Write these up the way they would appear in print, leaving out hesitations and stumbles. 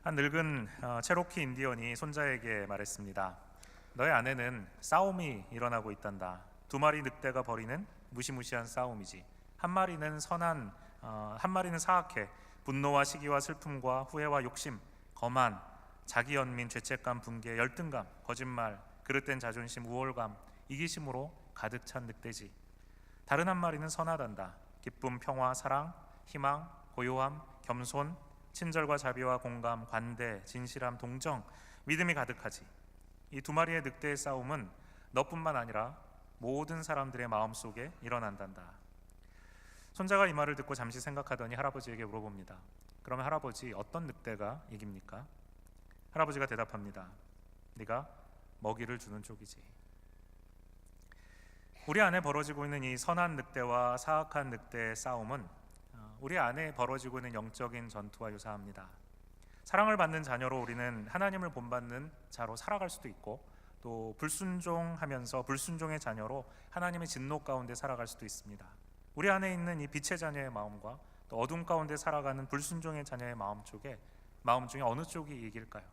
한 늙은 체로키 인디언이 손자에게 말했습니다. 너의 아내는 싸움이 일어나고 있단다. 두 마리 늑대가 벌이는 무시무시한 싸움이지. 한 마리는 한 마리는 사악해. 분노와 시기와 슬픔과 후회와 욕심, 거만, 자기 연민, 죄책감, 붕괴, 열등감, 거짓말, 그릇된 자존심, 우월감, 이기심으로 가득 찬 늑대지. 다른 한 마리는 선하단다. 기쁨, 평화, 사랑, 희망, 고요함, 겸손, 친절과 자비와 공감, 관대, 진실함, 동정, 믿음이 가득하지. 이 두 마리의 늑대의 싸움은 너뿐만 아니라 모든 사람들의 마음속에 일어난단다. 손자가 이 말을 듣고 잠시 생각하더니 할아버지에게 물어봅니다. 그러면 할아버지, 어떤 늑대가 이깁니까? 할아버지가 대답합니다. 네가 먹이를 주는 쪽이지. 우리 안에 벌어지고 있는 이 선한 늑대와 사악한 늑대의 싸움은 우리 안에 벌어지고 있는 영적인 전투와 유사합니다. 사랑을 받는 자녀로 우리는 하나님을 본받는 자로 살아갈 수도 있고, 또 불순종하면서 불순종의 자녀로 하나님의 진노 가운데 살아갈 수도 있습니다. 우리 안에 있는 이 빛의 자녀의 마음과 또 어둠 가운데 살아가는 불순종의 자녀의 마음 중에 어느 쪽이 이길까요?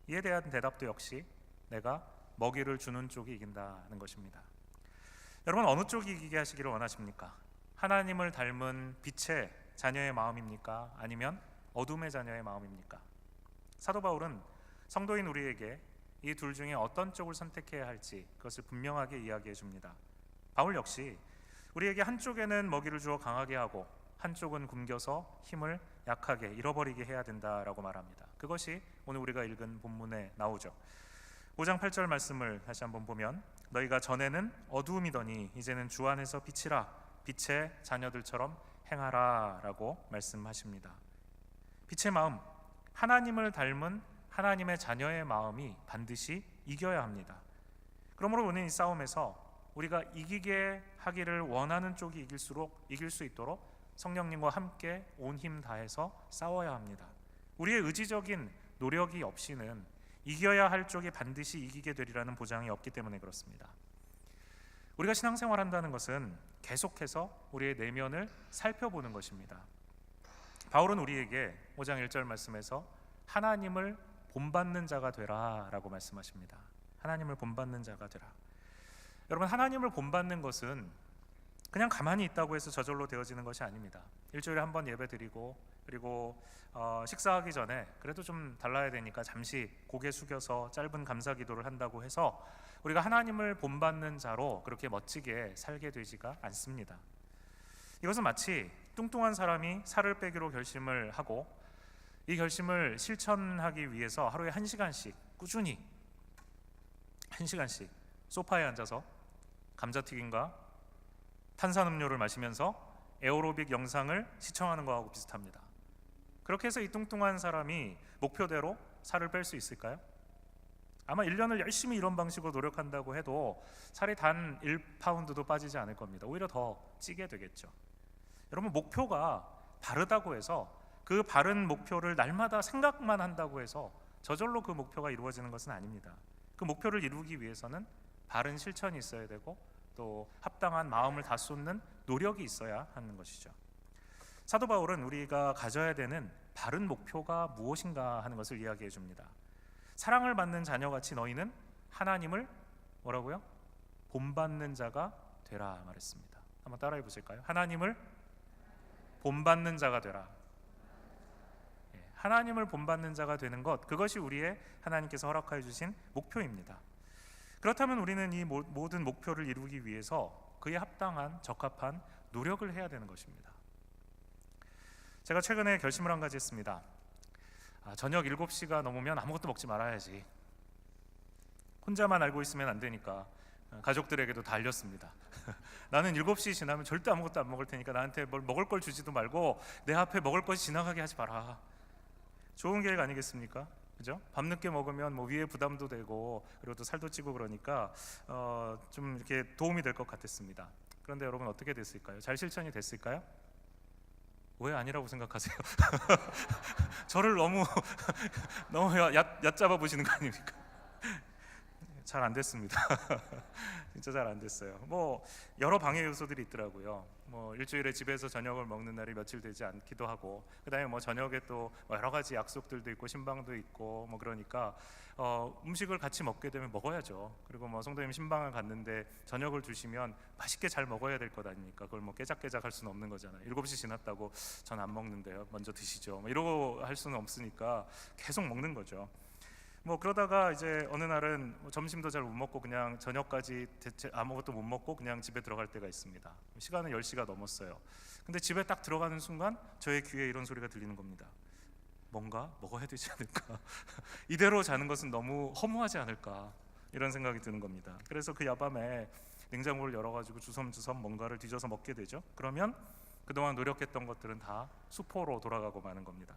이에 대한 대답도 역시 내가 먹이를 주는 쪽이 이긴다는 것입니다. 여러분, 어느 쪽이 이기게 하시기를 원하십니까? 하나님을 닮은 빛의 자녀의 마음입니까? 아니면 어둠의 자녀의 마음입니까? 사도 바울은 성도인 우리에게 이 둘 중에 어떤 쪽을 선택해야 할지 그것을 분명하게 이야기해 줍니다. 바울 역시 우리에게 한쪽에는 먹이를 주어 강하게 하고 한쪽은 굶겨서 힘을 약하게 잃어버리게 해야 된다라고 말합니다. 그것이 오늘 우리가 읽은 본문에 나오죠. 5장 8절 말씀을 다시 한번 보면, 너희가 전에는 어두움이더니 이제는 주 안에서 빛이라, 빛의 자녀들처럼 행하라 라고 말씀하십니다. 빛의 마음, 하나님을 닮은 하나님의 자녀의 마음이 반드시 이겨야 합니다. 그러므로 오늘 이 싸움에서 우리가 이기게 하기를 원하는 쪽이 이길 수 있도록 성령님과 함께 온 힘 다해서 싸워야 합니다. 우리의 의지적인 노력이 없이는 이겨야 할 쪽이 반드시 이기게 되리라는 보장이 없기 때문에 그렇습니다. 우리가 신앙생활 한다는 것은 계속해서 우리의 내면을 살펴보는 것입니다. 바울은 우리에게 5장 1절 말씀에서 하나님을 본받는 자가 되라 라고 말씀하십니다. 하나님을 본받는 자가 되라. 여러분, 하나님을 본받는 것은 그냥 가만히 있다고 해서 저절로 되어지는 것이 아닙니다. 일주일에 한 번 예배 드리고, 그리고 식사하기 전에 그래도 좀 달라야 되니까 잠시 고개 숙여서 짧은 감사 기도를 한다고 해서 우리가 하나님을 본받는 자로 그렇게 멋지게 살게 되지가 않습니다. 이것은 마치 뚱뚱한 사람이 살을 빼기로 결심을 하고 이 결심을 실천하기 위해서 하루에 1시간씩 꾸준히 1시간씩 소파에 앉아서 감자튀김과 탄산음료를 마시면서 에어로빅 영상을 시청하는 거하고 비슷합니다. 그렇게 해서 이 뚱뚱한 사람이 목표대로 살을 뺄 수 있을까요? 아마 1년을 열심히 이런 방식으로 노력한다고 해도 살이 단 1파운드도 빠지지 않을 겁니다. 오히려 더 찌게 되겠죠. 여러분, 목표가 바르다고 해서 그 바른 목표를 날마다 생각만 한다고 해서 저절로 그 목표가 이루어지는 것은 아닙니다. 그 목표를 이루기 위해서는 바른 실천이 있어야 되고 또 합당한 마음을 다 쏟는 노력이 있어야 하는 것이죠. 사도 바울은 우리가 가져야 되는 바른 목표가 무엇인가 하는 것을 이야기해 줍니다. 사랑을 받는 자녀같이 너희는 하나님을 뭐라고요? 본받는 자가 되라 말했습니다. 한번 따라해 보실까요? 하나님을 본받는 자가 되라. 하나님을 본받는 자가 되는 것, 그것이 우리의 하나님께서 허락하여 주신 목표입니다. 그렇다면 우리는 이 모든 목표를 이루기 위해서 그에 합당한 적합한 노력을 해야 되는 것입니다. 제가 최근에 결심을 한 가지 했습니다. 저녁 7시가 넘으면 아무것도 먹지 말아야지. 혼자만 알고 있으면 안 되니까 가족들에게도 다 알렸습니다. 나는 7시 지나면 절대 아무것도 안 먹을 테니까 나한테 뭘 먹을 걸 주지도 말고 내 앞에 먹을 것이 지나가게 하지 마라. 좋은 계획 아니겠습니까? 그죠? 밤늦게 먹으면 뭐 위에 부담도 되고 그리고 또 살도 찌고 그러니까 좀 이렇게 도움이 될 것 같았습니다. 그런데 여러분, 어떻게 됐을까요? 잘 실천이 됐을까요? 왜 아니라고 생각하세요? 저를 너무 얕잡아 보시는 거 아닙니까? 잘 안 됐습니다. 진짜 잘 안 됐어요. 뭐 여러 방해 요소들이 있더라고요. 뭐 일주일에 집에서 저녁을 먹는 날이 며칠 되지 않기도 하고, 그다음에 뭐 저녁에 또 여러 가지 약속들도 있고 신방도 있고 뭐 그러니까 음식을 같이 먹게 되면 먹어야죠. 그리고 뭐 성도님 신방을 갔는데 저녁을 주시면 맛있게 잘 먹어야 될 것 아닙니까? 그걸 뭐 깨작깨작 할 수는 없는 거잖아요. 7시 지났다고 전 안 먹는데요, 먼저 드시죠, 뭐 이러고 할 수는 없으니까 계속 먹는 거죠. 뭐 그러다가 이제 어느 날은 점심도 잘 못 먹고 그냥 저녁까지 대체 아무것도 못 먹고 그냥 집에 들어갈 때가 있습니다. 시간은 10시가 넘었어요. 근데 집에 딱 들어가는 순간 저의 귀에 이런 소리가 들리는 겁니다. 뭔가 먹어야 되지 않을까? 이대로 자는 것은 너무 허무하지 않을까? 이런 생각이 드는 겁니다. 그래서 그 야밤에 냉장고를 열어가지고 주섬주섬 뭔가를 뒤져서 먹게 되죠. 그러면 그동안 노력했던 것들은 다 수포로 돌아가고 마는 겁니다.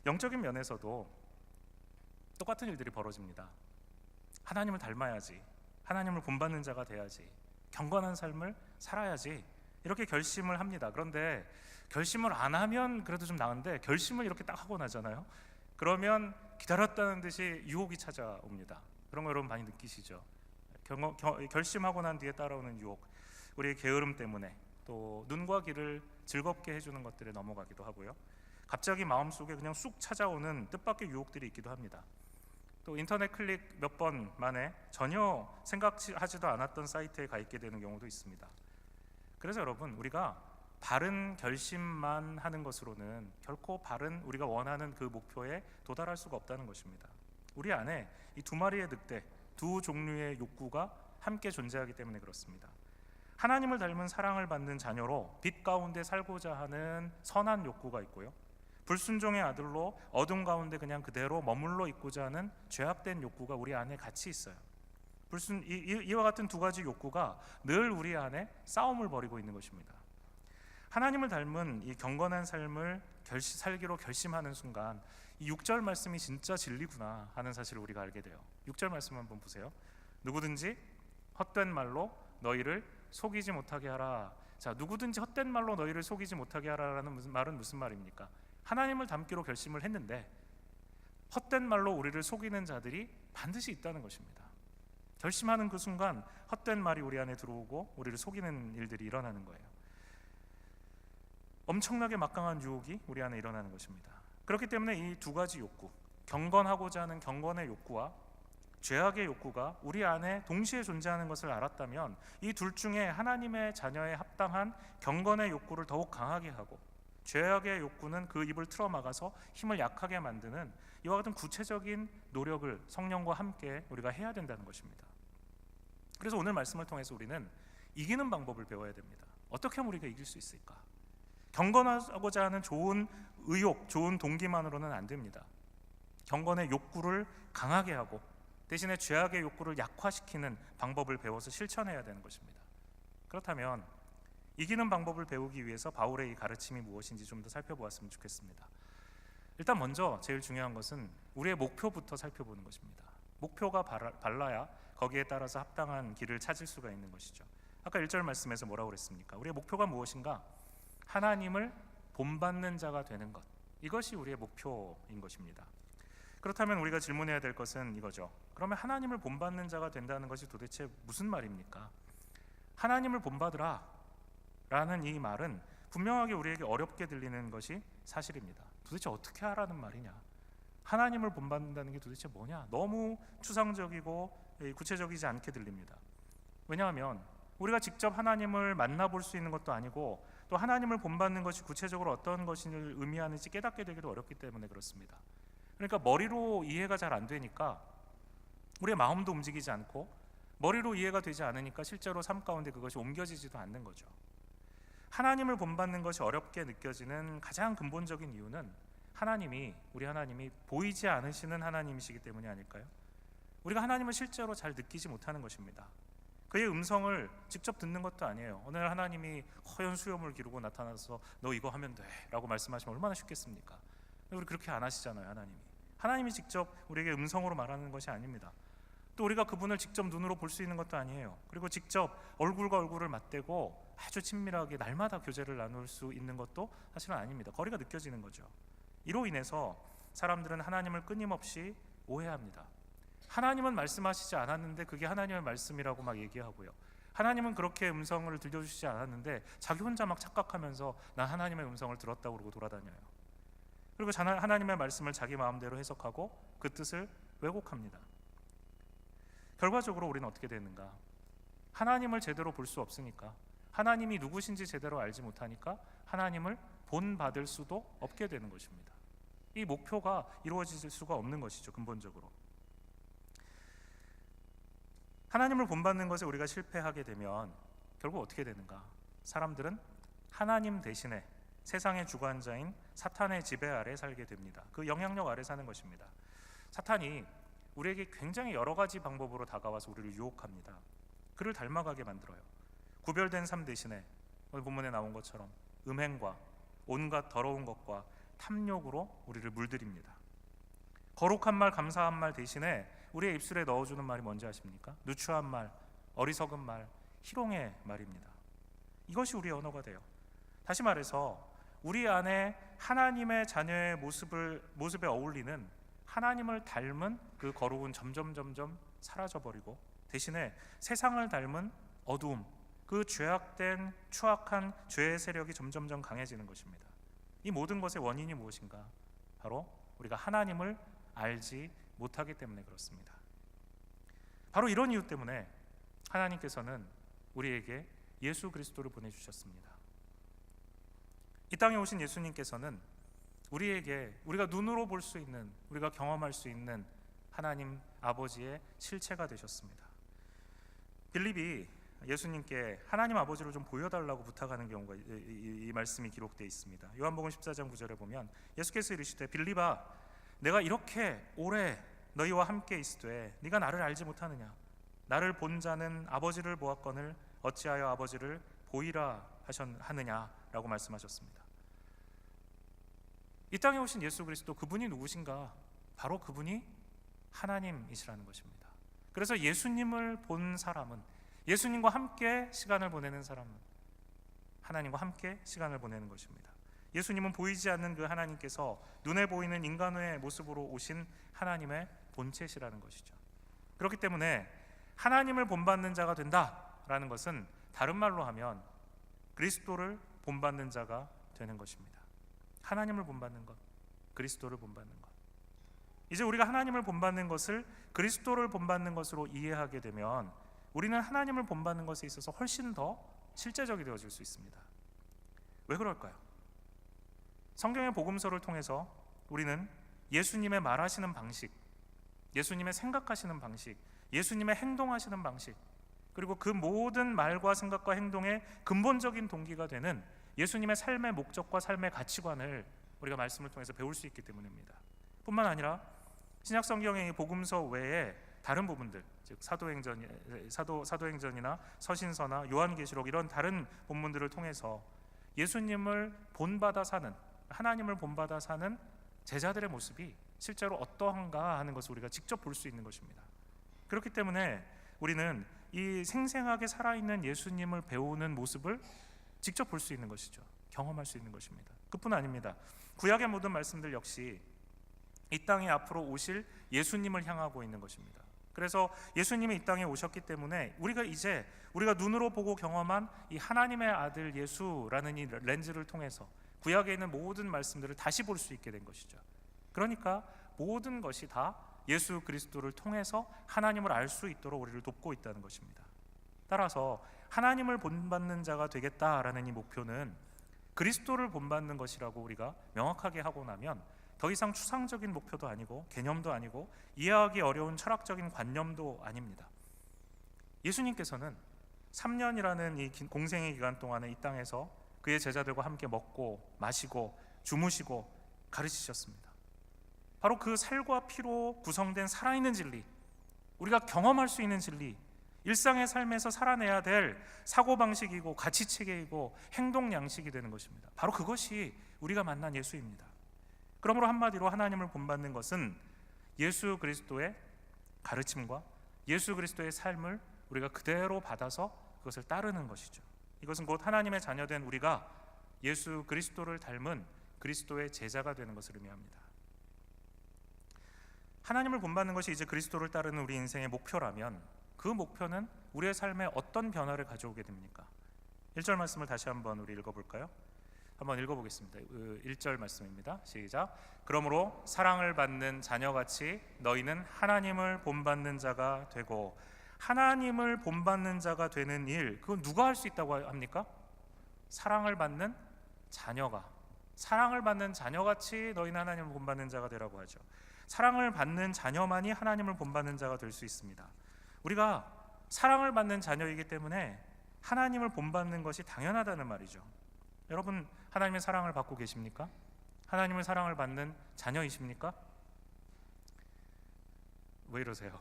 영적인 면에서도 똑같은 일들이 벌어집니다. 하나님을 닮아야지, 하나님을 본받는 자가 돼야지, 경건한 삶을 살아야지, 이렇게 결심을 합니다. 그런데 결심을 안 하면 그래도 좀 나은데 결심을 이렇게 딱 하고 나잖아요. 그러면 기다렸다는 듯이 유혹이 찾아옵니다. 그런 거 여러분 많이 느끼시죠? 결심하고 난 뒤에 따라오는 유혹, 우리의 게으름 때문에 또 눈과 귀를 즐겁게 해주는 것들에 넘어가기도 하고요. 갑자기 마음속에 그냥 쑥 찾아오는 뜻밖의 유혹들이 있기도 합니다. 또 인터넷 클릭 몇 번 만에 전혀 생각하지도 않았던 사이트에 가 있게 되는 경우도 있습니다. 그래서 여러분, 우리가 바른 결심만 하는 것으로는 결코 바른 우리가 원하는 그 목표에 도달할 수가 없다는 것입니다. 우리 안에 이 두 마리의 늑대, 두 종류의 욕구가 함께 존재하기 때문에 그렇습니다. 하나님을 닮은 사랑을 받는 자녀로 빛 가운데 살고자 하는 선한 욕구가 있고요, 불순종의 아들로 어둠 가운데 그냥 그대로 머물러 있고자 하는 죄악된 욕구가 우리 안에 같이 있어요. 이와 같은 두 가지 욕구가 늘 우리 안에 싸움을 벌이고 있는 것입니다. 하나님을 닮은 이 경건한 삶을 살기로 결심하는 순간 이 6절 말씀이 진짜 진리구나 하는 사실을 우리가 알게 돼요. 6절 말씀 한번 보세요. 누구든지 헛된 말로 너희를 속이지 못하게 하라. 자, 누구든지 헛된 말로 너희를 속이지 못하게 하라라는 말은 무슨 말입니까? 하나님을 닮기로 결심을 했는데 헛된 말로 우리를 속이는 자들이 반드시 있다는 것입니다. 결심하는 그 순간 헛된 말이 우리 안에 들어오고 우리를 속이는 일들이 일어나는 거예요. 엄청나게 막강한 유혹이 우리 안에 일어나는 것입니다. 그렇기 때문에 이 두 가지 욕구, 경건하고자 하는 경건의 욕구와 죄악의 욕구가 우리 안에 동시에 존재하는 것을 알았다면 이 둘 중에 하나님의 자녀에 합당한 경건의 욕구를 더욱 강하게 하고 죄악의 욕구는 그 입을 틀어막아서 힘을 약하게 만드는 이와 같은 구체적인 노력을 성령과 함께 우리가 해야 된다는 것입니다. 그래서 오늘 말씀을 통해서 우리는 이기는 방법을 배워야 됩니다. 어떻게 하면 우리가 이길 수 있을까? 경건하고자 하는 좋은 의욕, 좋은 동기만으로는 안 됩니다. 경건의 욕구를 강하게 하고 대신에 죄악의 욕구를 약화시키는 방법을 배워서 실천해야 되는 것입니다. 그렇다면 이기는 방법을 배우기 위해서 바울의 이 가르침이 무엇인지 좀 더 살펴보았으면 좋겠습니다. 일단 먼저 제일 중요한 것은 우리의 목표부터 살펴보는 것입니다. 목표가 발라야 거기에 따라서 합당한 길을 찾을 수가 있는 것이죠. 아까 1절 말씀에서 뭐라고 그랬습니까? 우리의 목표가 무엇인가? 하나님을 본받는 자가 되는 것, 이것이 우리의 목표인 것입니다. 그렇다면 우리가 질문해야 될 것은 이거죠. 그러면 하나님을 본받는 자가 된다는 것이 도대체 무슨 말입니까? 하나님을 본받으라 라는 이 말은 분명하게 우리에게 어렵게 들리는 것이 사실입니다. 도대체 어떻게 하라는 말이냐? 하나님을 본받는다는 게 도대체 뭐냐? 너무 추상적이고 구체적이지 않게 들립니다. 왜냐하면 우리가 직접 하나님을 만나볼 수 있는 것도 아니고 또 하나님을 본받는 것이 구체적으로 어떤 것을 의미하는지 깨닫게 되기도 어렵기 때문에 그렇습니다. 그러니까 머리로 이해가 잘 안 되니까 우리의 마음도 움직이지 않고 머리로 이해가 되지 않으니까 실제로 삶 가운데 그것이 옮겨지지도 않는 거죠. 하나님을 본받는 것이 어렵게 느껴지는 가장 근본적인 이유는 우리 하나님이 보이지 않으시는 하나님이시기 때문이 아닐까요? 우리가 하나님을 실제로 잘 느끼지 못하는 것입니다. 그의 음성을 직접 듣는 것도 아니에요. 어느 날 하나님이 허연 수염을 기르고 나타나서 너 이거 하면 돼 라고 말씀하시면 얼마나 쉽겠습니까? 우리 그렇게 안 하시잖아요. 하나님이 직접 우리에게 음성으로 말하는 것이 아닙니다. 또 우리가 그분을 직접 눈으로 볼 수 있는 것도 아니에요. 그리고 직접 얼굴과 얼굴을 맞대고 아주 친밀하게 날마다 교제를 나눌 수 있는 것도 사실은 아닙니다. 거리가 느껴지는 거죠. 이로 인해서 사람들은 하나님을 끊임없이 오해합니다. 하나님은 말씀하시지 않았는데 그게 하나님의 말씀이라고 막 얘기하고요. 하나님은 그렇게 음성을 들려주시지 않았는데 자기 혼자 막 착각하면서 난 하나님의 음성을 들었다고 그러고 돌아다녀요. 그리고 하나님의 말씀을 자기 마음대로 해석하고 그 뜻을 왜곡합니다. 결과적으로 우리는 어떻게 되는가? 하나님을 제대로 볼 수 없으니까, 하나님이 누구신지 제대로 알지 못하니까 하나님을 본받을 수도 없게 되는 것입니다. 이 목표가 이루어질 수가 없는 것이죠. 근본적으로 하나님을 본받는 것에 우리가 실패하게 되면 결국 어떻게 되는가? 사람들은 하나님 대신에 세상의 주관자인 사탄의 지배 아래 살게 됩니다. 그 영향력 아래 사는 것입니다. 사탄이 우리에게 굉장히 여러 가지 방법으로 다가와서 우리를 유혹합니다. 그를 닮아가게 만들어요. 구별된 삶 대신에 오늘 본문에 나온 것처럼 음행과 온갖 더러운 것과 탐욕으로 우리를 물들입니다. 거룩한 말, 감사한 말 대신에 우리의 입술에 넣어주는 말이 뭔지 아십니까? 누추한 말, 어리석은 말, 희롱의 말입니다. 이것이 우리의 언어가 돼요. 다시 말해서 우리 안에 하나님의 자녀의 모습에 어울리는 하나님을 닮은 그 거룩은 점점 사라져버리고 대신에 세상을 닮은 어두움, 그 죄악된 추악한 죄의 세력이 점점 강해지는 것입니다. 이 모든 것의 원인이 무엇인가? 바로 우리가 하나님을 알지 못하기 때문에 그렇습니다. 바로 이런 이유 때문에 하나님께서는 우리에게 예수 그리스도를 보내주셨습니다. 이 땅에 오신 예수님께서는 우리가 눈으로 볼 수 있는, 우리가 경험할 수 있는 하나님 아버지의 실체가 되셨습니다. 빌립이 예수님께 하나님 아버지를 좀 보여달라고 부탁하는 경우가 이 말씀이 기록되어 있습니다. 요한복음 14장 9절에 보면 예수께서 이르시되 빌립아 내가 이렇게 오래 너희와 함께 있으되 네가 나를 알지 못하느냐? 나를 본 자는 아버지를 보았거늘 어찌하여 아버지를 보이라 하느냐라고 말씀하셨습니다. 이 땅에 오신 예수 그리스도, 그분이 누구신가? 바로 그분이 하나님이시라는 것입니다. 그래서 예수님을 본 사람은, 예수님과 함께 시간을 보내는 사람은 하나님과 함께 시간을 보내는 것입니다. 예수님은 보이지 않는 그 하나님께서 눈에 보이는 인간의 모습으로 오신 하나님의 본체시라는 것이죠. 그렇기 때문에 하나님을 본받는 자가 된다라는 것은 다른 말로 하면 그리스도를 본받는 자가 되는 것입니다. 하나님을 본받는 것, 그리스도를 본받는 것. 이제 우리가 하나님을 본받는 것을 그리스도를 본받는 것으로 이해하게 되면 우리는 하나님을 본받는 것에 있어서 훨씬 더 실제적이 되어질 수 있습니다. 왜 그럴까요? 성경의 복음서를 통해서 우리는 예수님의 말하시는 방식, 예수님의 생각하시는 방식, 예수님의 행동하시는 방식, 그리고 그 모든 말과 생각과 행동의 근본적인 동기가 되는 예수님의 삶의 목적과 삶의 가치관을 우리가 말씀을 통해서 배울 수 있기 때문입니다. 뿐만 아니라 신약 성경의 복음서 외에 다른 부분들, 즉 사도행전이나 서신서나 요한계시록 이런 다른 본문들을 통해서 예수님을 본받아 사는, 하나님을 본받아 사는 제자들의 모습이 실제로 어떠한가 하는 것을 우리가 직접 볼 수 있는 것입니다. 그렇기 때문에 우리는 이 생생하게 살아있는 예수님을 배우는 모습을 직접 볼 수 있는 것이죠. 경험할 수 있는 것입니다. 그뿐 아닙니다. 구약의 모든 말씀들 역시 이 땅에 앞으로 오실 예수님을 향하고 있는 것입니다. 그래서 예수님이 이 땅에 오셨기 때문에 우리가 눈으로 보고 경험한 이 하나님의 아들 예수라는 이 렌즈를 통해서 구약에 있는 모든 말씀들을 다시 볼 수 있게 된 것이죠. 그러니까 모든 것이 다 예수 그리스도를 통해서 하나님을 알 수 있도록 우리를 돕고 있다는 것입니다. 따라서 하나님을 본받는 자가 되겠다라는 이 목표는 그리스도를 본받는 것이라고 우리가 명확하게 하고 나면 더 이상 추상적인 목표도 아니고 개념도 아니고 이해하기 어려운 철학적인 관념도 아닙니다. 예수님께서는 3년이라는 이 공생의 기간 동안에 이 땅에서 그의 제자들과 함께 먹고 마시고 주무시고 가르치셨습니다. 바로 그 살과 피로 구성된 살아있는 진리, 우리가 경험할 수 있는 진리, 일상의 삶에서 살아내야 될 사고방식이고 가치체계이고 행동 양식이 되는 것입니다. 바로 그것이 우리가 만난 예수입니다. 그러므로 한마디로 하나님을 본받는 것은 예수 그리스도의 가르침과 예수 그리스도의 삶을 우리가 그대로 받아서 그것을 따르는 것이죠. 이것은 곧 하나님의 자녀된 우리가 예수 그리스도를 닮은 그리스도의 제자가 되는 것을 의미합니다. 하나님을 본받는 것이 이제 그리스도를 따르는 우리 인생의 목표라면 그 목표는 우리의 삶에 어떤 변화를 가져오게 됩니까? 1절 말씀을 다시 한번 우리 읽어볼까요? 한번 읽어보겠습니다. 1절 말씀입니다. 시작. 그러므로 사랑을 받는 자녀같이 너희는 하나님을 본받는 자가 되고. 하나님을 본받는 자가 되는 일, 그건 누가 할 수 있다고 합니까? 사랑을 받는 자녀가. 사랑을 받는 자녀같이 너희는 하나님을 본받는 자가 되라고 하죠. 사랑을 받는 자녀만이 하나님을 본받는 자가 될 수 있습니다. 우리가 사랑을 받는 자녀이기 때문에 하나님을 본받는 것이 당연하다는 말이죠. 여러분, 하나님의 사랑을 받고 계십니까? 하나님의 사랑을 받는 자녀이십니까? 왜 이러세요?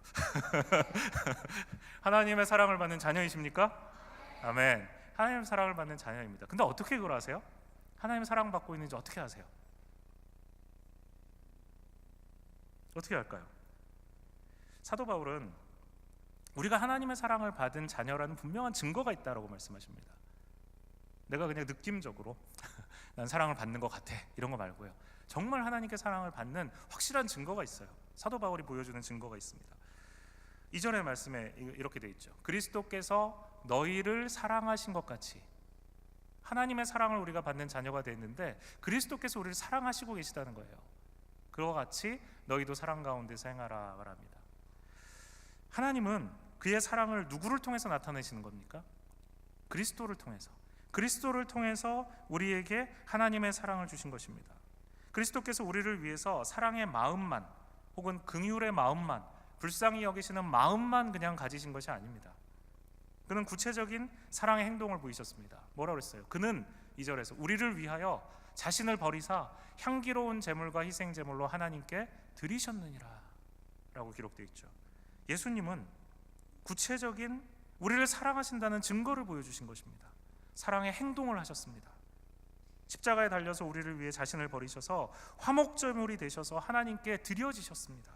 하나님의 사랑을 받는 자녀이십니까? 아멘. 하나님의 사랑을 받는 자녀입니다. 근데 어떻게 그걸 아세요? 하나님의 사랑 받고 있는지 어떻게 아세요? 어떻게 할까요? 사도 바울은 우리가 하나님의 사랑을 받은 자녀라는 분명한 증거가 있다라고 말씀하십니다. 내가 그냥 느낌적으로 난 사랑을 받는 것 같아 이런 거 말고요, 정말 하나님께 사랑을 받는 확실한 증거가 있어요. 사도 바울이 보여주는 증거가 있습니다. 2절의 말씀에 이렇게 돼 있죠. 그리스도께서 너희를 사랑하신 것 같이. 하나님의 사랑을 우리가 받는 자녀가 됐는데 그리스도께서 우리를 사랑하시고 계시다는 거예요. 그와 같이 너희도 사랑 가운데서 행하라 말합니다. 하나님은 그의 사랑을 누구를 통해서 나타내시는 겁니까? 그리스도를 통해서. 그리스도를 통해서 우리에게 하나님의 사랑을 주신 것입니다. 그리스도께서 우리를 위해서 사랑의 마음만, 혹은 긍휼의 마음만, 불쌍히 여기시는 마음만 그냥 가지신 것이 아닙니다. 그는 구체적인 사랑의 행동을 보이셨습니다. 뭐라고 그랬어요? 그는 2절에서 우리를 위하여 자신을 버리사 향기로운 제물과 희생 제물로 하나님께 드리셨느니라 라고 기록되어 있죠. 예수님은 구체적인 우리를 사랑하신다는 증거를 보여주신 것입니다. 사랑의 행동을 하셨습니다. 십자가에 달려서 우리를 위해 자신을 버리셔서 화목제물이 되셔서 하나님께 드려지셨습니다.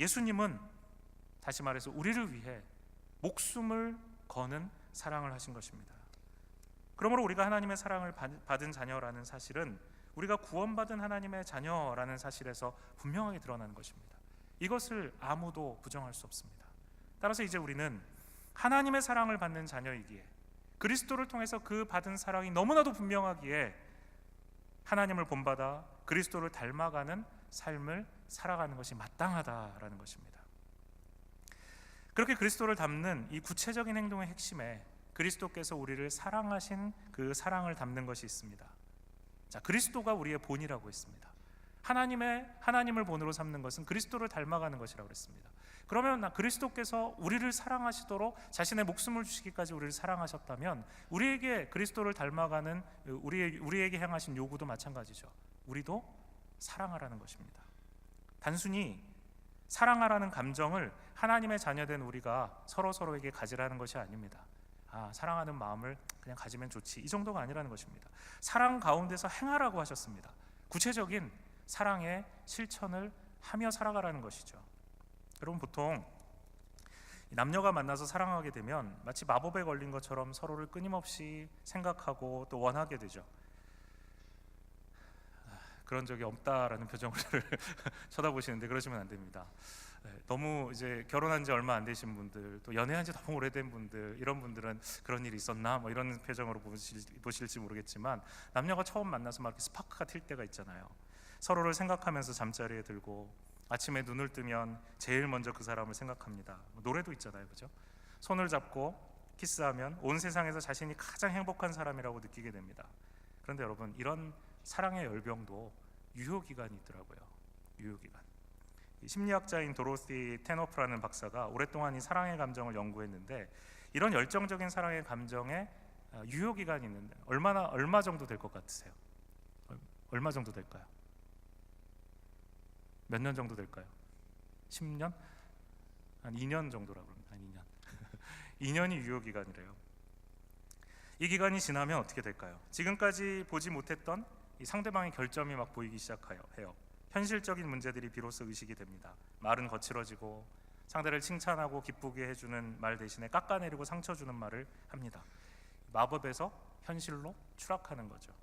예수님은 다시 말해서 우리를 위해 목숨을 거는 사랑을 하신 것입니다. 그러므로 우리가 하나님의 사랑을 받은 자녀라는 사실은 우리가 구원받은 하나님의 자녀라는 사실에서 분명하게 드러나는 것입니다. 이것을 아무도 부정할 수 없습니다. 따라서 이제 우리는 하나님의 사랑을 받는 자녀이기에, 그리스도를 통해서 그 받은 사랑이 너무나도 분명하기에 하나님을 본받아 그리스도를 닮아가는 삶을 살아가는 것이 마땅하다라는 것입니다. 그렇게 그리스도를 닮는 이 구체적인 행동의 핵심에 그리스도께서 우리를 사랑하신 그 사랑을 담는 것이 있습니다. 자, 그리스도가 우리의 본이라고 했습니다. 하나님을 본으로 삼는 것은 그리스도를 닮아가는 것이라고 했습니다. 그러면 그리스도께서 우리를 사랑하시도록 자신의 목숨을 주시기까지 우리를 사랑하셨다면 우리에게 그리스도를 닮아가는 우리에게 향하신 요구도 마찬가지죠. 우리도 사랑하라는 것입니다. 단순히 사랑하라는 감정을 하나님의 자녀된 우리가 서로에게 가지라는 것이 아닙니다. 사랑하는 마음을 그냥 가지면 좋지, 이 정도가 아니라는 것입니다. 사랑 가운데서 행하라고 하셨습니다. 구체적인 사랑의 실천을 하며 살아가라는 것이죠. 여러분, 보통 남녀가 만나서 사랑하게 되면 마치 마법에 걸린 것처럼 서로를 끊임없이 생각하고 또 원하게 되죠. 그런 적이 없다라는 표정을 쳐다보시는데 그러시면 안 됩니다. 너무 이제 결혼한 지 얼마 안 되신 분들, 또 연애한 지 너무 오래된 분들, 이런 분들은 그런 일이 있었나 뭐 이런 표정으로 보실지 모르겠지만, 남녀가 처음 만나서 막 이렇게 스파크가 튈 때가 있잖아요. 서로를 생각하면서 잠자리에 들고 아침에 눈을 뜨면 제일 먼저 그 사람을 생각합니다. 노래도 있잖아요, 그죠? 손을 잡고 키스하면 온 세상에서 자신이 가장 행복한 사람이라고 느끼게 됩니다. 그런데 여러분, 이런 사랑의 열병도 유효기간이 있더라고요. 유효기간. 심리학자인 도로시 테너프라는 박사가 오랫동안 이 사랑의 감정을 연구했는데, 이런 열정적인 사랑의 감정에 유효기간이 있는데 얼마 정도 될 것 같으세요? 얼마 정도 될까요? 몇 년 정도 될까요? 10년? 한 2년 정도라고 합니다. 한 2년. 2년이 유효기간이래요. 이 기간이 지나면 어떻게 될까요? 지금까지 보지 못했던 이 상대방의 결점이 막 보이기 시작해요. 현실적인 문제들이 비로소 의식이 됩니다. 말은 거칠어지고 상대를 칭찬하고 기쁘게 해주는 말 대신에 깎아내리고 상처 주는 말을 합니다. 마법에서 현실로 추락하는 거죠.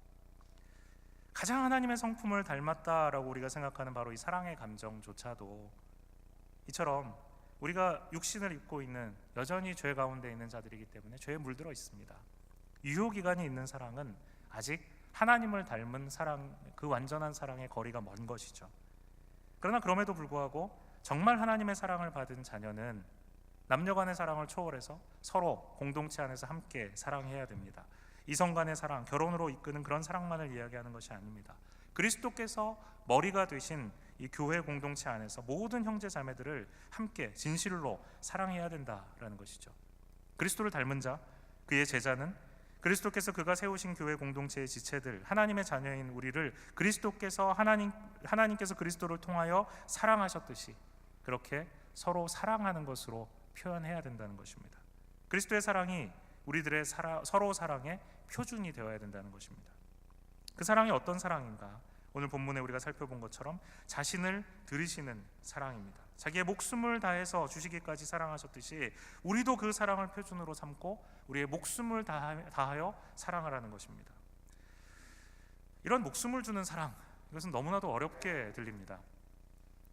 가장 하나님의 성품을 닮았다라고 우리가 생각하는 바로 이 사랑의 감정조차도 이처럼 우리가 육신을 입고 있는 여전히 죄 가운데 있는 자들이기 때문에 죄에 물들어 있습니다. 유효기간이 있는 사랑은 아직 하나님을 닮은 사랑, 그 완전한 사랑의 거리가 먼 것이죠. 그러나 그럼에도 불구하고 정말 하나님의 사랑을 받은 자녀는 남녀 간의 사랑을 초월해서 서로 공동체 안에서 함께 사랑해야 됩니다. 이성 간의 사랑, 결혼으로 이끄는 그런 사랑만을 이야기하는 것이 아닙니다. 그리스도께서 머리가 되신 이 교회 공동체 안에서 모든 형제 자매들을 함께 진실로 사랑해야 된다라는 것이죠. 그리스도를 닮은 자, 그의 제자는 그리스도께서 그가 세우신 교회 공동체의 지체들, 하나님의 자녀인 우리를 그리스도께서 하나님께서 그리스도를 통하여 사랑하셨듯이 그렇게 서로 사랑하는 것으로 표현해야 된다는 것입니다. 그리스도의 사랑이 우리들의 서로 사랑의 표준이 되어야 된다는 것입니다. 그 사랑이 어떤 사랑인가? 오늘 본문에 우리가 살펴본 것처럼 자신을 들이시는 사랑입니다. 자기의 목숨을 다해서 주시기까지 사랑하셨듯이 우리도 그 사랑을 표준으로 삼고 우리의 목숨을 다하여 사랑하라는 것입니다. 이런 목숨을 주는 사랑, 이것은 너무나도 어렵게 들립니다.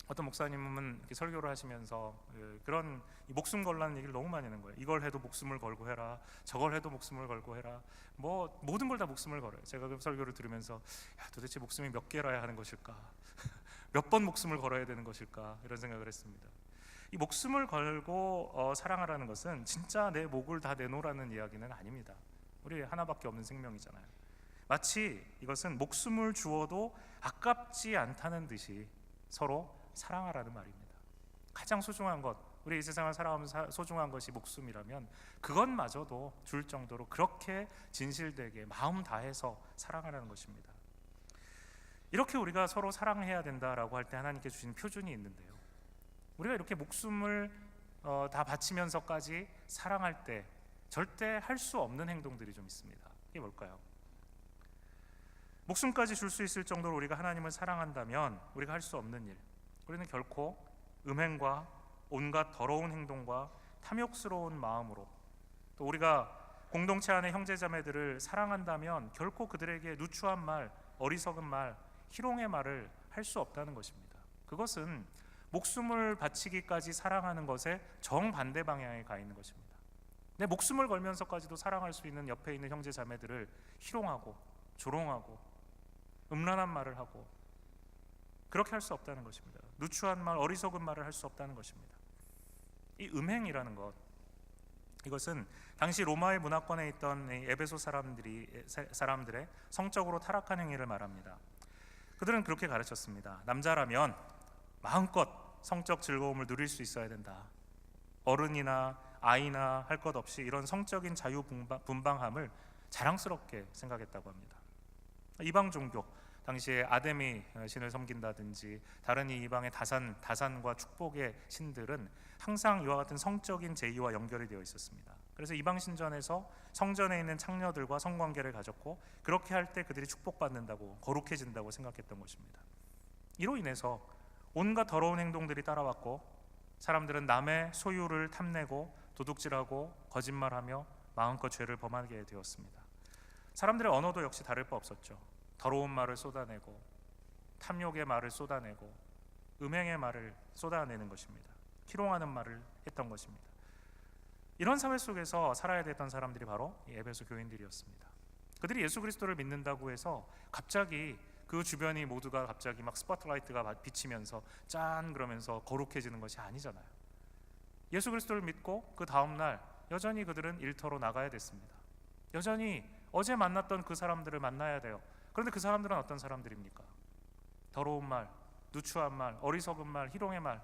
어떤 목사님은 이렇게 설교를 하시면서 그런 목숨 걸라는 얘기를 너무 많이 하는 거예요. 이걸 해도 목숨을 걸고 해라, 저걸 해도 목숨을 걸고 해라, 뭐 모든 걸 다 목숨을 걸어요. 제가 그 설교를 들으면서 도대체 목숨이 몇 개라야 하는 것일까, 몇 번 목숨을 걸어야 되는 것일까, 이런 생각을 했습니다. 이 목숨을 걸고 사랑하라는 것은 진짜 내 목을 다 내놓으라는 이야기는 아닙니다. 우리 하나밖에 없는 생명이잖아요. 마치 이것은 목숨을 주어도 아깝지 않다는 듯이 서로 사랑하라는 말입니다. 가장 소중한 것, 우리 이 세상을 살아가면서 소중한 것이 목숨이라면 그것마저도 줄 정도로 그렇게 진실되게 마음 다해서 사랑하라는 것입니다. 이렇게 우리가 서로 사랑해야 된다라고 할 때 하나님께 주신 표준이 있는데요, 우리가 이렇게 목숨을 다 바치면서까지 사랑할 때 절대 할 수 없는 행동들이 좀 있습니다. 이게 뭘까요? 목숨까지 줄 수 있을 정도로 우리가 하나님을 사랑한다면 우리가 할 수 없는 일, 우리는 결코 음행과 온갖 더러운 행동과 탐욕스러운 마음으로, 또 우리가 공동체 안의 형제자매들을 사랑한다면 결코 그들에게 누추한 말, 어리석은 말, 희롱의 말을 할 수 없다는 것입니다. 그것은 목숨을 바치기까지 사랑하는 것에 정반대 방향에 가 있는 것입니다. 내 목숨을 걸면서까지도 사랑할 수 있는 옆에 있는 형제자매들을 희롱하고 조롱하고 음란한 말을 하고 그렇게 할 수 없다는 것입니다. 누추한 말, 어리석은 말을 할 수 없다는 것입니다. 이 음행이라는 것, 이것은 당시 로마의 문화권에 있던 에베소 사람들의 성적으로 타락한 행위를 말합니다. 그들은 그렇게 가르쳤습니다. 남자라면 마음껏 성적 즐거움을 누릴 수 있어야 된다. 어른이나 아이나 할 것 없이 이런 성적인 자유분방함을 자랑스럽게 생각했다고 합니다. 이방 종교, 당시에 아데미 신을 섬긴다든지 다른 이방의 다산과 축복의 신들은 항상 이와 같은 성적인 제의와 연결이 되어 있었습니다. 그래서 이방 신전에서 성전에 있는 창녀들과 성관계를 가졌고 그렇게 할 때 그들이 축복받는다고, 거룩해진다고 생각했던 것입니다. 이로 인해서 온갖 더러운 행동들이 따라왔고 사람들은 남의 소유를 탐내고 도둑질하고 거짓말하며 마음껏 죄를 범하게 되었습니다. 사람들의 언어도 역시 다를 바 없었죠. 더러운 말을 쏟아내고 탐욕의 말을 쏟아내고 음행의 말을 쏟아내는 것입니다. 희롱하는 말을 했던 것입니다. 이런 사회 속에서 살아야 됐던 사람들이 바로 에베소 교인들이었습니다. 그들이 예수 그리스도를 믿는다고 해서 갑자기 그 주변이 모두가 갑자기 막 스포트라이트가 비치면서 짠 그러면서 거룩해지는 것이 아니잖아요. 예수 그리스도를 믿고 그 다음 날 여전히 그들은 일터로 나가야 됐습니다. 여전히 어제 만났던 그 사람들을 만나야 돼요. 그런데 그 사람들은 어떤 사람들입니까? 더러운 말, 누추한 말, 어리석은 말, 희롱의 말,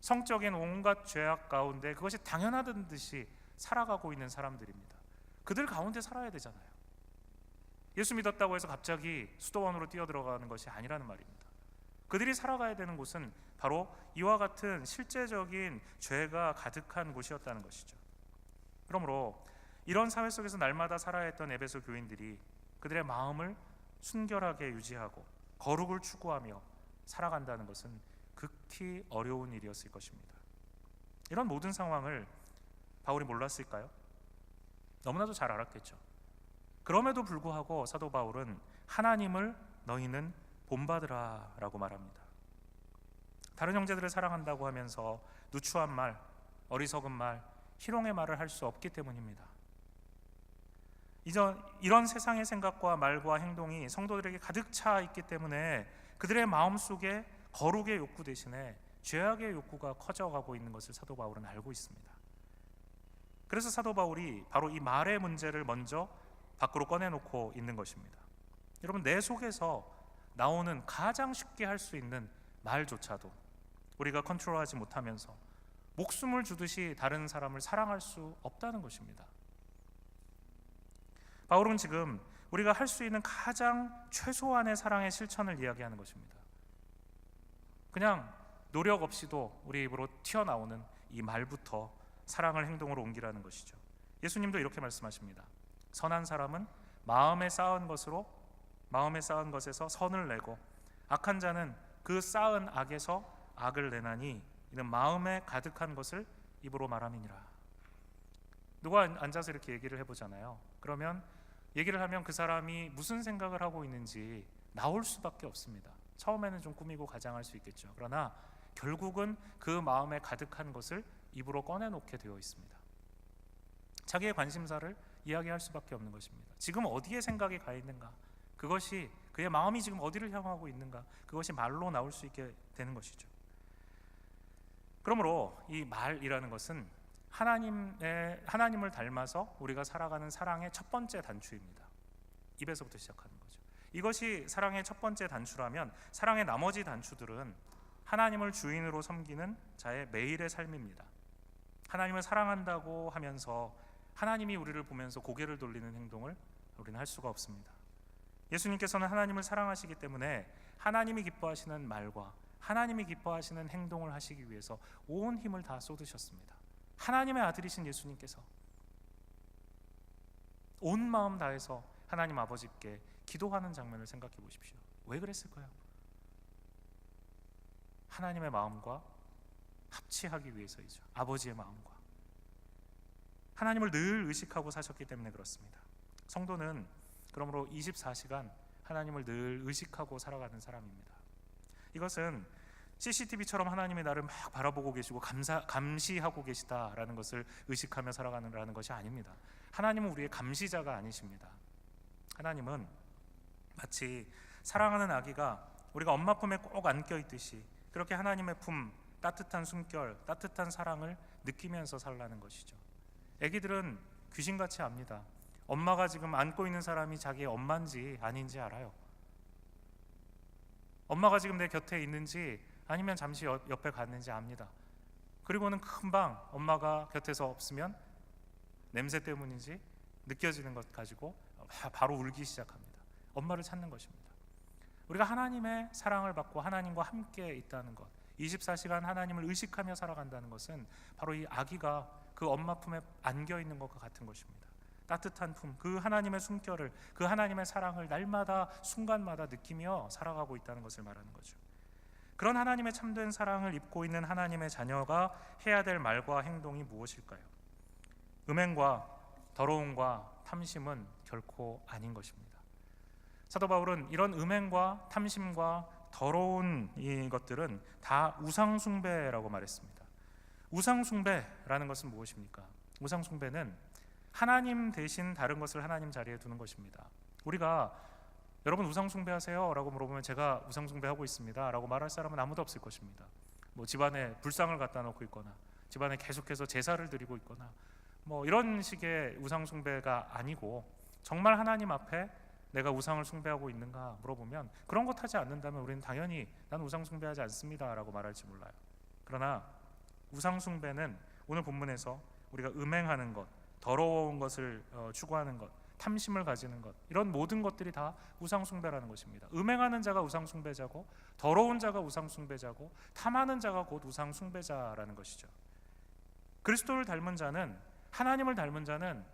성적인 온갖 죄악 가운데 그것이 당연하던 듯이 살아가고 있는 사람들입니다. 그들 가운데 살아야 되잖아요. 예수 믿었다고 해서 갑자기 수도원으로 뛰어들어가는 것이 아니라는 말입니다. 그들이 살아가야 되는 곳은 바로 이와 같은 실제적인 죄가 가득한 곳이었다는 것이죠. 그러므로 이런 사회 속에서 날마다 살아야 했던 에베소 교인들이 그들의 마음을 순결하게 유지하고 거룩을 추구하며 살아간다는 것은 극히 어려운 일이었을 것입니다. 이런 모든 상황을 바울이 몰랐을까요? 너무나도 잘 알았겠죠. 그럼에도 불구하고 사도 바울은 하나님을 너희는 본받으라 라고 말합니다. 다른 형제들을 사랑한다고 하면서 누추한 말, 어리석은 말, 희롱의 말을 할 수 없기 때문입니다. 이런 세상의 생각과 말과 행동이 성도들에게 가득 차 있기 때문에 그들의 마음속에 거룩의 욕구 대신에 죄악의 욕구가 커져가고 있는 것을 사도 바울은 알고 있습니다. 그래서 사도 바울이 바로 이 말의 문제를 먼저 밖으로 꺼내놓고 있는 것입니다. 여러분, 내 속에서 나오는 가장 쉽게 할 수 있는 말조차도 우리가 컨트롤하지 못하면서 목숨을 주듯이 다른 사람을 사랑할 수 없다는 것입니다. 바울은 지금 우리가 할 수 있는 가장 최소한의 사랑의 실천을 이야기하는 것입니다. 그냥 노력 없이도 우리 입으로 튀어나오는 이 말부터 사랑을 행동으로 옮기라는 것이죠. 예수님도 이렇게 말씀하십니다. 선한 사람은 마음에 쌓은 것에서 선을 내고 악한 자는 그 쌓은 악에서 악을 내나니 이는 마음에 가득한 것을 입으로 말함이니라. 누가 앉아서 이렇게 얘기를 해보잖아요. 그러면 얘기를 하면 그 사람이 무슨 생각을 하고 있는지 나올 수밖에 없습니다. 처음에는 좀 꾸미고 가장할 수 있겠죠. 그러나 결국은 그 마음에 가득한 것을 입으로 꺼내놓게 되어 있습니다. 자기의 관심사를 이야기할 수밖에 없는 것입니다. 지금 어디에 생각이 가 있는가, 그것이 그의 마음이 지금 어디를 향하고 있는가, 그것이 말로 나올 수 있게 되는 것이죠. 그러므로 이 말이라는 것은 하나님을 닮아서 우리가 살아가는 사랑의 첫 번째 단추입니다. 입에서부터 시작하는 거죠. 이것이 사랑의 첫 번째 단추라면 사랑의 나머지 단추들은 하나님을 주인으로 섬기는 자의 매일의 삶입니다. 하나님을 사랑한다고 하면서 하나님이 우리를 보면서 고개를 돌리는 행동을 우리는 할 수가 없습니다. 예수님께서는 하나님을 사랑하시기 때문에 하나님이 기뻐하시는 말과 하나님이 기뻐하시는 행동을 하시기 위해서 온 힘을 다 쏟으셨습니다. 하나님의 아들이신 예수님께서 온 마음 다해서 하나님 아버지께 기도하는 장면을 생각해 보십시오. 왜 그랬을까요? 하나님의 마음과 합치하기 위해서이죠. 아버지의 마음과. 하나님을 늘 의식하고 사셨기 때문에 그렇습니다. 성도는 그러므로 24시간 하나님을 늘 의식하고 살아가는 사람입니다. 이것은 CCTV처럼 하나님이 나를 막 바라보고 계시고 감시하고 계시다라는 것을 의식하며 살아가는 것이 아닙니다. 하나님은 우리의 감시자가 아니십니다. 하나님은 마치 사랑하는 아기가 우리가 엄마 품에 꼭 안겨 있듯이 그렇게 하나님의 품, 따뜻한 숨결, 따뜻한 사랑을 느끼면서 살라는 것이죠. 아기들은 귀신같이 압니다. 엄마가 지금 안고 있는 사람이 자기의 엄마인지 아닌지 알아요. 엄마가 지금 내 곁에 있는지 아니면 잠시 옆에 갔는지 압니다. 그리고는 금방 엄마가 곁에서 없으면 냄새 때문인지 느껴지는 것 가지고 바로 울기 시작합니다. 엄마를 찾는 것입니다. 우리가 하나님의 사랑을 받고 하나님과 함께 있다는 것, 24시간 하나님을 의식하며 살아간다는 것은 바로 이 아기가 그 엄마 품에 안겨 있는 것과 같은 것입니다. 따뜻한 품, 그 하나님의 숨결을, 그 하나님의 사랑을 날마다 순간마다 느끼며 살아가고 있다는 것을 말하는 거죠. 그런 하나님의 참된 사랑을 입고 있는 하나님의 자녀가 해야 될 말과 행동이 무엇일까요? 음행과 더러움과 탐심은 결코 아닌 것입니다. 사도 바울은 이런 음행과 탐심과 더러운 이것들은 다 우상숭배라고 말했습니다. 우상숭배라는 것은 무엇입니까? 우상숭배는 하나님 대신 다른 것을 하나님 자리에 두는 것입니다. 우리가 여러분 우상숭배하세요? 라고 물어보면 제가 우상숭배하고 있습니다 라고 말할 사람은 아무도 없을 것입니다. 집안에 불상을 갖다 놓고 있거나 집안에 계속해서 제사를 드리고 있거나 이런 식의 우상숭배가 아니고 정말 하나님 앞에 내가 우상을 숭배하고 있는가 물어보면 그런 것 하지 않는다면 우리는 당연히 난 우상숭배하지 않습니다 라고 말할지 몰라요. 그러나 우상숭배는 오늘 본문에서 우리가 음행하는 것, 더러운 것을 추구하는 것, 탐심을 가지는 것, 이런 모든 것들이 다 우상숭배라는 것입니다. 음행하는 자가 우상숭배자고 더러운 자가 우상숭배자고 탐하는 자가 곧 우상숭배자라는 것이죠. 그리스도를 닮은 자는, 하나님을 닮은 자는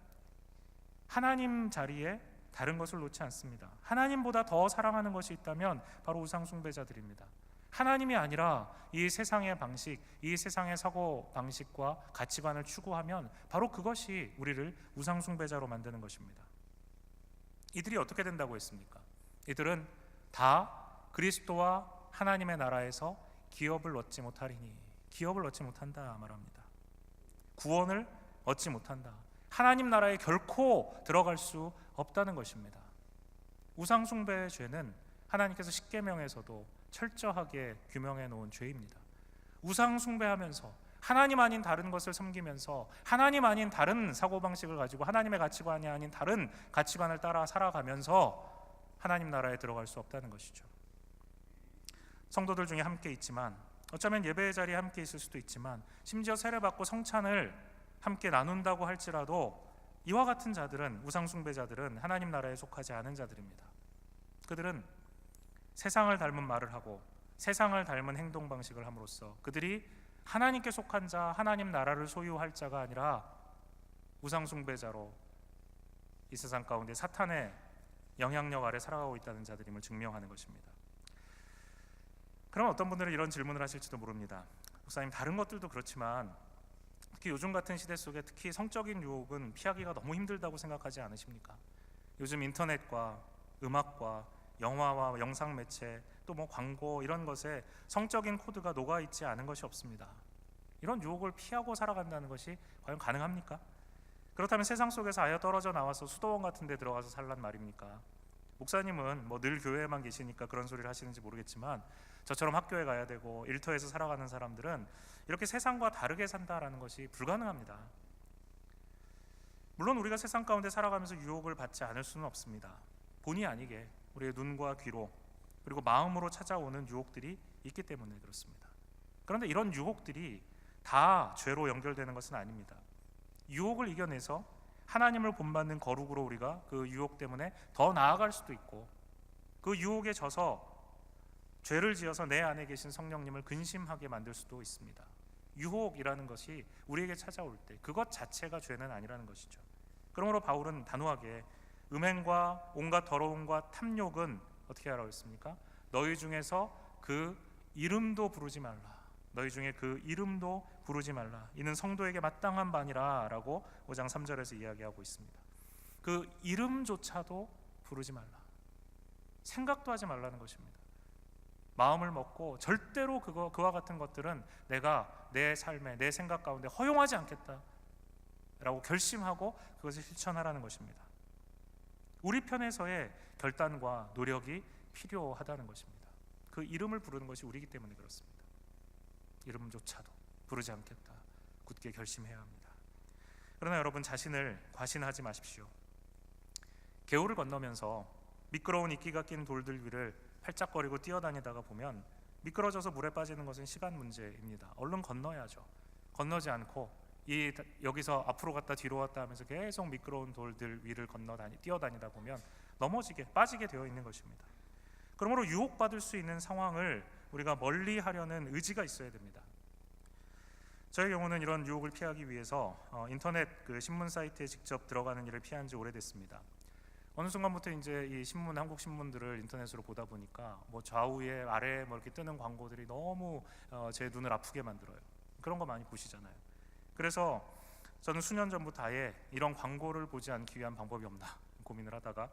하나님 자리에 다른 것을 놓지 않습니다. 하나님보다 더 사랑하는 것이 있다면 바로 우상숭배자들입니다. 하나님이 아니라 이 세상의 방식, 이 세상의 사고 방식과 가치관을 추구하면 바로 그것이 우리를 우상숭배자로 만드는 것입니다. 이들이 어떻게 된다고 했습니까? 이들은 다 그리스도와 하나님의 나라에서 기업을 얻지 못하리니, 기업을 얻지 못한다 말합니다. 구원을 얻지 못한다. 하나님 나라에 결코 들어갈 수 없다는 것입니다. 우상 숭배의 죄는 하나님께서 십계명에서도 철저하게 규명해 놓은 죄입니다. 우상 숭배하면서 하나님 아닌 다른 것을 섬기면서 하나님 아닌 다른 사고방식을 가지고 하나님의 가치관이 아닌 다른 가치관을 따라 살아가면서 하나님 나라에 들어갈 수 없다는 것이죠. 성도들 중에 함께 있지만, 어쩌면 예배의 자리에 함께 있을 수도 있지만, 심지어 세례받고 성찬을 함께 나눈다고 할지라도 이와 같은 자들은, 우상 숭배자들은 하나님 나라에 속하지 않은 자들입니다. 그들은 세상을 닮은 말을 하고 세상을 닮은 행동 방식을 함으로써 그들이 하나님께 속한 자, 하나님 나라를 소유할 자가 아니라 우상 숭배자로 이 세상 가운데 사탄의 영향력 아래 살아가고 있다는 자들임을 증명하는 것입니다. 그럼 어떤 분들은 이런 질문을 하실지도 모릅니다. 목사님, 다른 것들도 그렇지만 특히 요즘 같은 시대 속에 특히 성적인 유혹은 피하기가 너무 힘들다고 생각하지 않으십니까? 요즘 인터넷과 음악과 영화와 영상 매체, 또 뭐 광고, 이런 것에 성적인 코드가 녹아있지 않은 것이 없습니다. 이런 유혹을 피하고 살아간다는 것이 과연 가능합니까? 그렇다면 세상 속에서 아예 떨어져 나와서 수도원 같은 데 들어가서 살란 말입니까? 목사님은 뭐 늘 교회에만 계시니까 그런 소리를 하시는지 모르겠지만, 저처럼 학교에 가야 되고 일터에서 살아가는 사람들은 이렇게 세상과 다르게 산다라는 것이 불가능합니다. 물론 우리가 세상 가운데 살아가면서 유혹을 받지 않을 수는 없습니다. 본의 아니게 우리의 눈과 귀로 그리고 마음으로 찾아오는 유혹들이 있기 때문에 그렇습니다. 그런데 이런 유혹들이 다 죄로 연결되는 것은 아닙니다. 유혹을 이겨내서 하나님을 본받는 거룩으로 우리가 그 유혹 때문에 더 나아갈 수도 있고, 그 유혹에 져서 죄를 지어서 내 안에 계신 성령님을 근심하게 만들 수도 있습니다. 유혹이라는 것이 우리에게 찾아올 때 그것 자체가 죄는 아니라는 것이죠. 그러므로 바울은 단호하게 음행과 온갖 더러움과 탐욕은 어떻게 하라고 했습니까? 너희 중에서 그 이름도 부르지 말라. 너희 중에 그 이름도 부르지 말라. 이는 성도에게 마땅한 바니라 라고 5장 3절에서 이야기하고 있습니다. 그 이름조차도 부르지 말라. 생각도 하지 말라는 것입니다. 마음을 먹고 절대로 그와 같은 것들은 내가 내 삶에, 내 생각 가운데 허용하지 않겠다 라고 결심하고 그것을 실천하라는 것입니다. 우리 편에서의 결단과 노력이 필요하다는 것입니다. 그 이름을 부르는 것이 우리이기 때문에 그렇습니다. 이름조차도 부르지 않겠다, 굳게 결심해야 합니다. 그러나 여러분, 자신을 과신하지 마십시오. 개울을 건너면서 미끄러운 이끼가 낀 돌들 위를 팔짝거리고 뛰어다니다가 보면 미끄러져서 물에 빠지는 것은 시간 문제입니다. 얼른 건너야죠. 건너지 않고 여기서 앞으로 갔다 뒤로 왔다 하면서 계속 미끄러운 돌들 위를 뛰어다니다 보면 빠지게 되어 있는 것입니다. 그러므로 유혹받을 수 있는 상황을 우리가 멀리 하려는 의지가 있어야 됩니다. 저의 경우는 이런 유혹을 피하기 위해서 인터넷 신문 사이트에 직접 들어가는 일을 피한 지 오래됐습니다. 어느 순간부터 이제 이 신문, 한국 신문들을 인터넷으로 보다 보니까 뭐 좌우에 아래에 뭐 이렇게 뜨는 광고들이 너무 제 눈을 아프게 만들어요. 그런 거 많이 보시잖아요. 그래서 저는 수년 전부터 아예 이런 광고를 보지 않기 위한 방법이 없나 고민을 하다가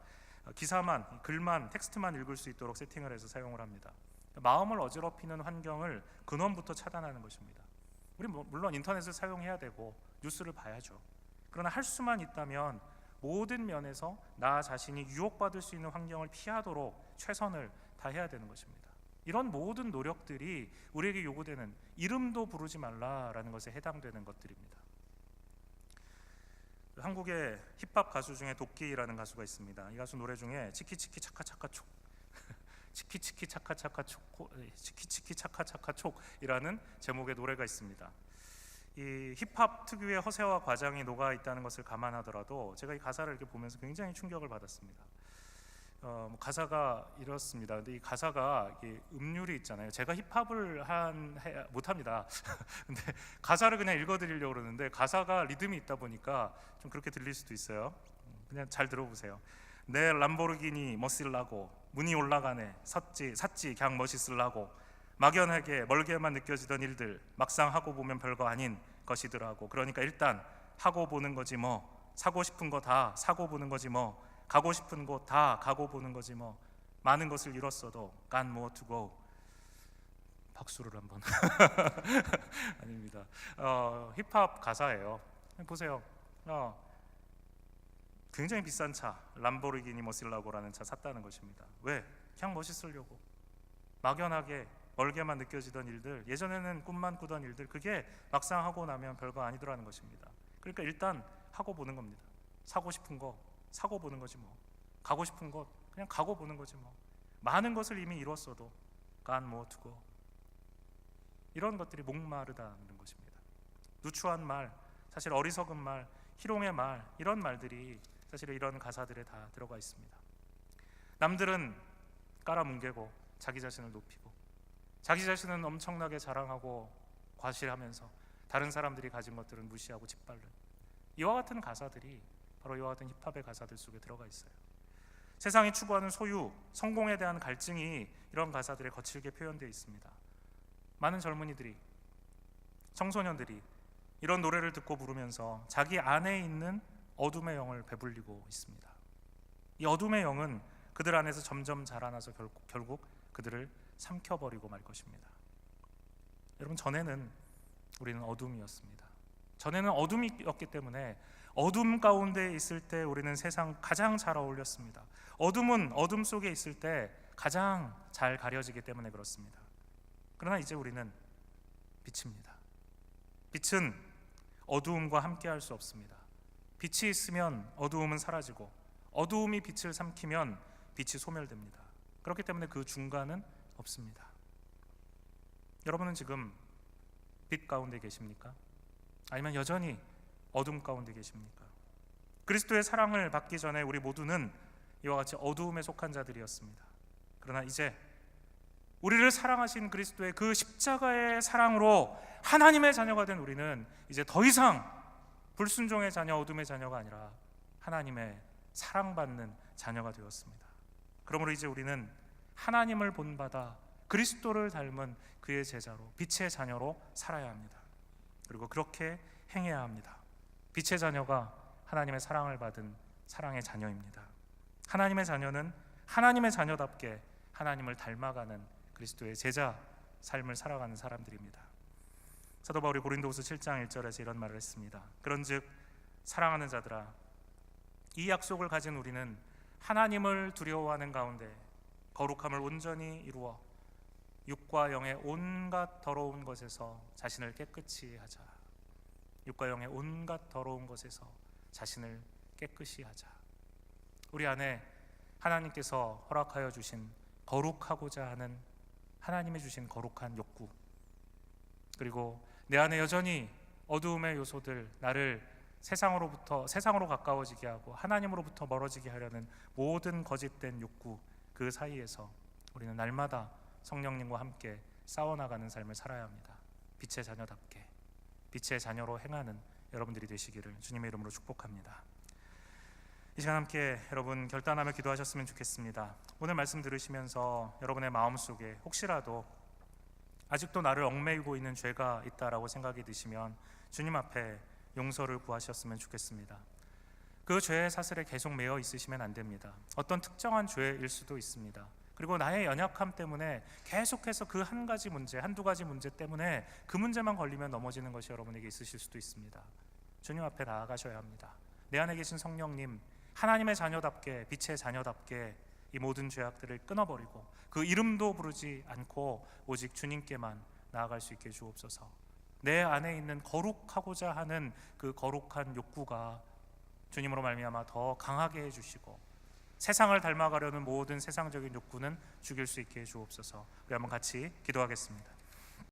기사만, 글만, 텍스트만 읽을 수 있도록 세팅을 해서 사용을 합니다. 마음을 어지럽히는 환경을 근원부터 차단하는 것입니다. 우리 물론 인터넷을 사용해야 되고 뉴스를 봐야죠. 그러나 할 수만 있다면 모든 면에서 나 자신이 유혹받을 수 있는 환경을 피하도록 최선을 다해야 되는 것입니다. 이런 모든 노력들이 우리에게 요구되는 이름도 부르지 말라라는 것에 해당되는 것들입니다. 한국의 힙합 가수 중에 도끼라는 가수가 있습니다. 이 가수 노래 중에 치키치키 차카차카 촉 치키치키 차카차카 촉 치키치키 차카차카 촉이라는 제목의 노래가 있습니다. 이 힙합 특유의 허세와 과장이 녹아 있다는 것을 감안하더라도 제가 이 가사를 이렇게 보면서 굉장히 충격을 받았습니다. 가사가 이렇습니다. 근데 이 가사가 음률이 있잖아요. 제가 힙합을 못합니다. 근데 가사를 그냥 읽어드리려고 그러는데 가사가 리듬이 있다 보니까 좀 그렇게 들릴 수도 있어요. 그냥 잘 들어보세요. 내 람보르기니 멋있라고 문이 올라가네 샀지 그냥 멋있으려고 막연하게 멀게만 느껴지던 일들 막상 하고 보면 별거 아닌 것이더라고. 그러니까 일단 하고 보는 거지 뭐. 사고 싶은 거 다 사고 보는 거지 뭐. 가고 싶은 곳 다 가고 보는 거지 뭐. 많은 것을 잃었어도 got more to go. 박수를 한번. 아닙니다. 힙합 가사예요. 보세요. 굉장히 비싼 차, 람보르기니 머실라고라는 차 샀다는 것입니다. 왜? 그냥 멋있으려고. 막연하게 멀게만 느껴지던 일들, 예전에는 꿈만 꾸던 일들, 그게 막상 하고 나면 별거 아니더라는 것입니다. 그러니까 일단 하고 보는 겁니다. 사고 싶은 거 사고 보는 거지 뭐. 가고 싶은 곳 그냥 가고 보는 거지 뭐. 많은 것을 이미 이뤘어도 간 뭐 두고, 이런 것들이 목마르다는 것입니다. 누추한 말, 사실 어리석은 말, 희롱의 말, 이런 말들이 사실 이런 가사들에 다 들어가 있습니다. 남들은 깔아뭉개고 자기 자신을 높이고, 자기 자신은 엄청나게 자랑하고 과시하면서 다른 사람들이 가진 것들은 무시하고 짓밟는, 이와 같은 가사들이 바로 이와 같은 힙합의 가사들 속에 들어가 있어요. 세상이 추구하는 소유, 성공에 대한 갈증이 이런 가사들에 거칠게 표현되어 있습니다. 많은 젊은이들이, 청소년들이 이런 노래를 듣고 부르면서 자기 안에 있는 어둠의 영을 배불리고 있습니다. 이 어둠의 영은 그들 안에서 점점 자라나서 결국 그들을 삼켜버리고 말 것입니다. 여러분, 전에는 우리는 어둠이었습니다. 전에는 어둠이었기 때문에 어둠 가운데 있을 때 우리는 세상 가장 잘 어울렸습니다. 어둠은 어둠 속에 있을 때 가장 잘 가려지기 때문에 그렇습니다. 그러나 이제 우리는 빛입니다. 빛은 어두움과 함께 할 수 없습니다. 빛이 있으면 어두움은 사라지고, 어두움이 빛을 삼키면 빛이 소멸됩니다. 그렇기 때문에 그 중간은 없습니다. 여러분은 지금 빛 가운데 계십니까? 아니면 여전히 어둠 가운데 계십니까? 그리스도의 사랑을 받기 전에 우리 모두는 이와 같이 어두움에 속한 자들이었습니다. 그러나 이제 우리를 사랑하신 그리스도의 그 십자가의 사랑으로 하나님의 자녀가 된 우리는 이제 더 이상 불순종의 자녀, 어둠의 자녀가 아니라 하나님의 사랑받는 자녀가 되었습니다. 그러므로 이제 우리는 하나님을 본받아 그리스도를 닮은 그의 제자로, 빛의 자녀로 살아야 합니다. 그리고 그렇게 행해야 합니다. 빛의 자녀가 하나님의 사랑을 받은 사랑의 자녀입니다. 하나님의 자녀는 하나님의 자녀답게 하나님을 닮아가는 그리스도의 제자 삶을 살아가는 사람들입니다. 사도 바울이 고린도후서 7장 1절에서 이런 말을 했습니다. 그런즉 사랑하는 자들아, 이 약속을 가진 우리는 하나님을 두려워하는 가운데 거룩함을 온전히 이루어 육과 영의 온갖 더러운 것에서 자신을 깨끗이 하자. 육과 영의 온갖 더러운 것에서 자신을 깨끗이 하자. 우리 안에 하나님께서 허락하여 주신 거룩하고자 하는, 하나님이 주신 거룩한 욕구, 그리고 내 안에 여전히 어두움의 요소들, 나를 세상으로 가까워지게 하고 하나님으로부터 멀어지게 하려는 모든 거짓된 욕구, 그 사이에서 우리는 날마다 성령님과 함께 싸워나가는 삶을 살아야 합니다. 빛의 자녀답게, 빛의 자녀로 행하는 여러분들이 되시기를 주님의 이름으로 축복합니다. 이 시간 함께 여러분 결단하며 기도하셨으면 좋겠습니다. 오늘 말씀 들으시면서 여러분의 마음속에 혹시라도 아직도 나를 얽매이고 있는 죄가 있다라고 생각이 드시면 주님 앞에 용서를 구하셨으면 좋겠습니다. 그 죄의 사슬에 계속 매여 있으시면 안 됩니다. 어떤 특정한 죄일 수도 있습니다. 그리고 나의 연약함 때문에 계속해서 그 한 가지 문제, 한두 가지 문제 때문에 그 문제만 걸리면 넘어지는 것이 여러분에게 있으실 수도 있습니다. 주님 앞에 나아가셔야 합니다. 내 안에 계신 성령님, 하나님의 자녀답게, 빛의 자녀답게 이 모든 죄악들을 끊어버리고 그 이름도 부르지 않고 오직 주님께만 나아갈 수 있게 주옵소서. 내 안에 있는 거룩하고자 하는 그 거룩한 욕구가 주님으로 말미암아 더 강하게 해주시고, 세상을 닮아가려는 모든 세상적인 욕구는 죽일 수 있게 해주옵소서. 우리 한번 같이 기도하겠습니다.